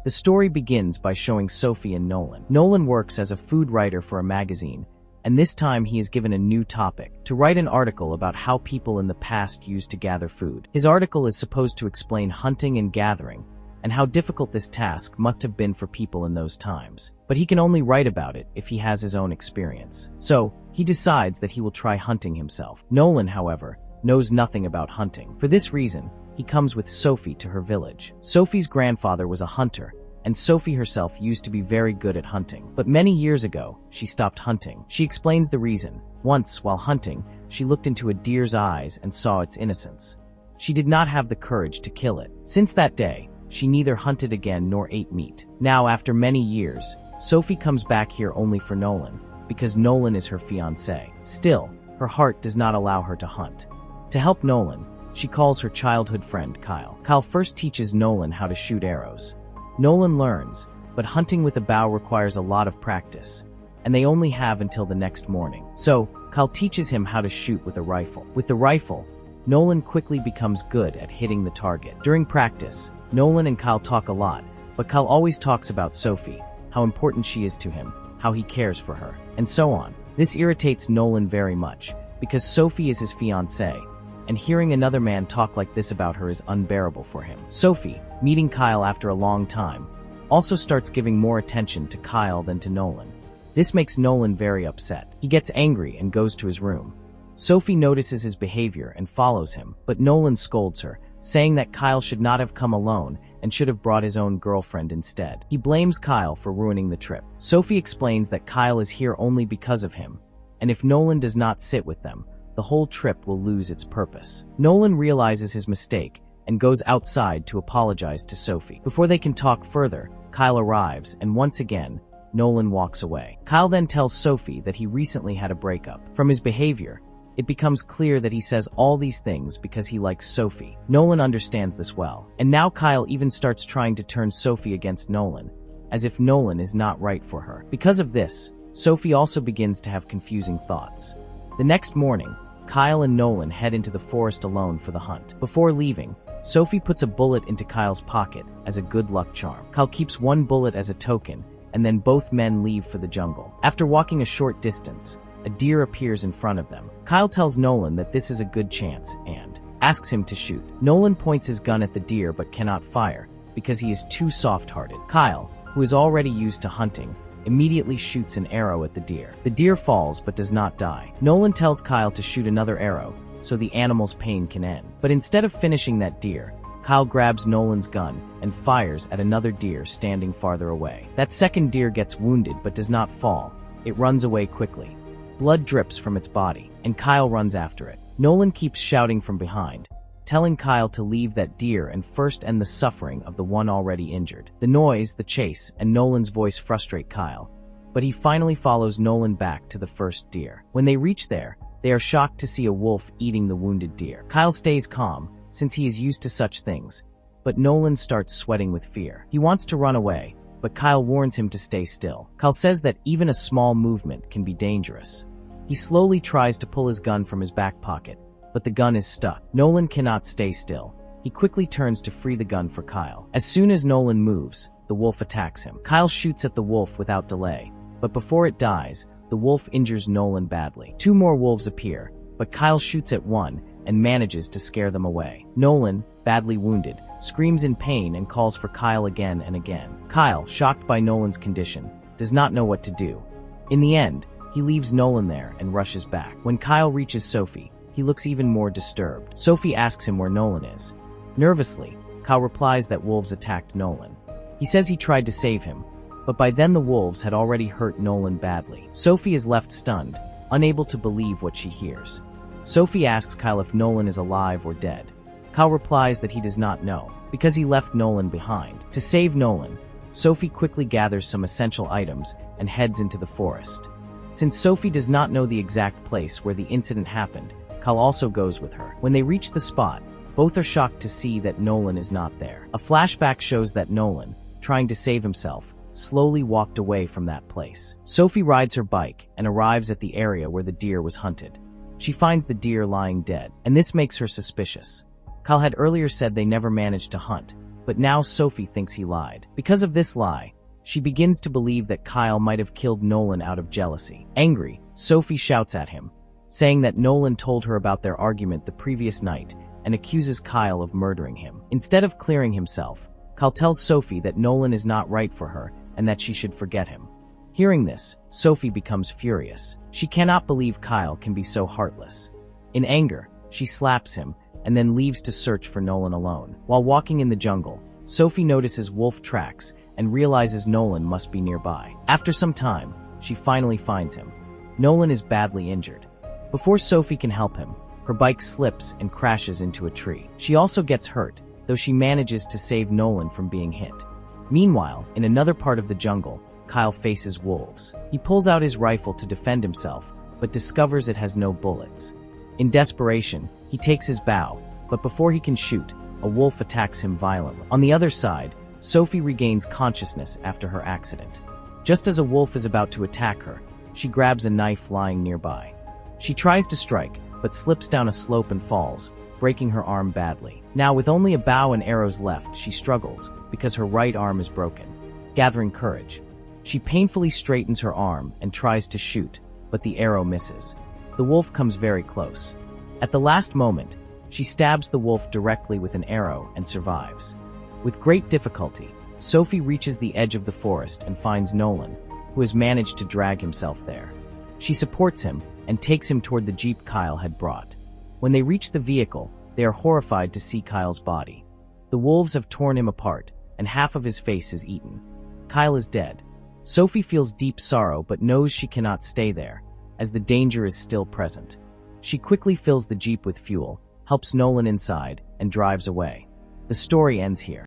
The story begins by showing Sophie and Nolan. Nolan works as a food writer for a magazine, and this time he is given a new topic, to write an article about how people in the past used to gather food. His article is supposed to explain hunting and gathering, and how difficult this task must have been for people in those times. But he can only write about it if he has his own experience. So, he decides that he will try hunting himself. Nolan, however, knows nothing about hunting. For this reason, he comes with Sophie to her village. Sophie's grandfather was a hunter, and Sophie herself used to be very good at hunting. But many years ago, she stopped hunting. She explains the reason. Once, while hunting, she looked into a deer's eyes and saw its innocence. She did not have the courage to kill it. Since that day, she neither hunted again nor ate meat. Now, after many years, Sophie comes back here only for Nolan, because Nolan is her fiancé. Still, her heart does not allow her to hunt. To help Nolan, she calls her childhood friend Kyle. Kyle first teaches Nolan how to shoot arrows. Nolan learns, but hunting with a bow requires a lot of practice, and they only have until the next morning. So, Kyle teaches him how to shoot with a rifle. With the rifle, Nolan quickly becomes good at hitting the target. During practice, Nolan and Kyle talk a lot, but Kyle always talks about Sophie, how important she is to him, how he cares for her, and so on. This irritates Nolan very much, because Sophie is his fiancée, and hearing another man talk like this about her is unbearable for him. Sophie, meeting Kyle after a long time, also starts giving more attention to Kyle than to Nolan. This makes Nolan very upset. He gets angry and goes to his room. Sophie notices his behavior and follows him, but Nolan scolds her, saying that Kyle should not have come alone and should have brought his own girlfriend instead. He blames Kyle for ruining the trip. Sophie explains that Kyle is here only because of him, and if Nolan does not sit with them, the whole trip will lose its purpose. Nolan realizes his mistake and goes outside to apologize to Sophie. Before they can talk further, Kyle arrives, and once again, Nolan walks away. Kyle then tells Sophie that he recently had a breakup. From his behavior, it becomes clear that he says all these things because he likes Sophie. Nolan understands this well, and now Kyle even starts trying to turn Sophie against Nolan, as if Nolan is not right for her. Because of this, Sophie also begins to have confusing thoughts. The next morning, Kyle and Nolan head into the forest alone for the hunt. Before leaving, Sophie puts a bullet into Kyle's pocket as a good luck charm. Kyle keeps one bullet as a token, and then both men leave for the jungle. After walking a short distance, a deer appears in front of them. Kyle tells Nolan that this is a good chance and asks him to shoot. Nolan points his gun at the deer but cannot fire because he is too soft-hearted. Kyle, who is already used to hunting, immediately shoots an arrow at the deer. The deer falls but does not die. Nolan tells Kyle to shoot another arrow so the animal's pain can end. But instead of finishing that deer, Kyle grabs Nolan's gun and fires at another deer standing farther away. That second deer gets wounded but does not fall. It runs away quickly. Blood drips from its body, and Kyle runs after it. Nolan keeps shouting from behind, telling Kyle to leave that deer and first end the suffering of the one already injured. The noise, the chase, and Nolan's voice frustrate Kyle, but he finally follows Nolan back to the first deer. When they reach there, they are shocked to see a wolf eating the wounded deer. Kyle stays calm, since he is used to such things, but Nolan starts sweating with fear. He wants to run away, but Kyle warns him to stay still. Kyle says that even a small movement can be dangerous. He slowly tries to pull his gun from his back pocket, but the gun is stuck. Nolan cannot stay still. He quickly turns to free the gun for Kyle. As soon as Nolan moves, the wolf attacks him. Kyle shoots at the wolf without delay, but before it dies, the wolf injures Nolan badly. Two more wolves appear, but Kyle shoots at one and manages to scare them away. Nolan, badly wounded, screams in pain and calls for Kyle again and again. Kyle, shocked by Nolan's condition, does not know what to do. In the end, he leaves Nolan there and rushes back. When Kyle reaches Sophie, he looks even more disturbed. Sophie asks him where Nolan is. Nervously, Kyle replies that wolves attacked Nolan. He says he tried to save him, but by then the wolves had already hurt Nolan badly. Sophie is left stunned, unable to believe what she hears. Sophie asks Kyle if Nolan is alive or dead. Kyle replies that he does not know, because he left Nolan behind. To save Nolan, Sophie quickly gathers some essential items and heads into the forest. Since Sophie does not know the exact place where the incident happened, Kyle also goes with her. When they reach the spot, both are shocked to see that Nolan is not there. A flashback shows that Nolan, trying to save himself, slowly walked away from that place. Sophie rides her bike and arrives at the area where the deer was hunted. She finds the deer lying dead, and this makes her suspicious. Kyle had earlier said they never managed to hunt, but now Sophie thinks he lied. Because of this lie, she begins to believe that Kyle might have killed Nolan out of jealousy. Angry, Sophie shouts at him, saying that Nolan told her about their argument the previous night and accuses Kyle of murdering him. Instead of clearing himself, Kyle tells Sophie that Nolan is not right for her and that she should forget him. Hearing this, Sophie becomes furious. She cannot believe Kyle can be so heartless. In anger, she slaps him and then leaves to search for Nolan alone. While walking in the jungle, Sophie notices wolf tracks and realizes Nolan must be nearby. After some time, she finally finds him. Nolan is badly injured. Before Sophie can help him, her bike slips and crashes into a tree. She also gets hurt, though she manages to save Nolan from being hit. Meanwhile, in another part of the jungle, Kyle faces wolves. He pulls out his rifle to defend himself, but discovers it has no bullets. In desperation, he takes his bow, but before he can shoot, a wolf attacks him violently. On the other side, Sophie regains consciousness after her accident. Just as a wolf is about to attack her, she grabs a knife lying nearby. She tries to strike, but slips down a slope and falls, breaking her arm badly. Now, with only a bow and arrows left, she struggles because her right arm is broken. Gathering courage, she painfully straightens her arm and tries to shoot, but the arrow misses. The wolf comes very close. At the last moment, she stabs the wolf directly with an arrow and survives. With great difficulty, Sophie reaches the edge of the forest and finds Nolan, who has managed to drag himself there. She supports him and takes him toward the jeep Kyle had brought. When they reach the vehicle, they are horrified to see Kyle's body. The wolves have torn him apart, and half of his face is eaten. Kyle is dead. Sophie feels deep sorrow but knows she cannot stay there, as the danger is still present. She quickly fills the jeep with fuel, helps Nolan inside, and drives away. The story ends here.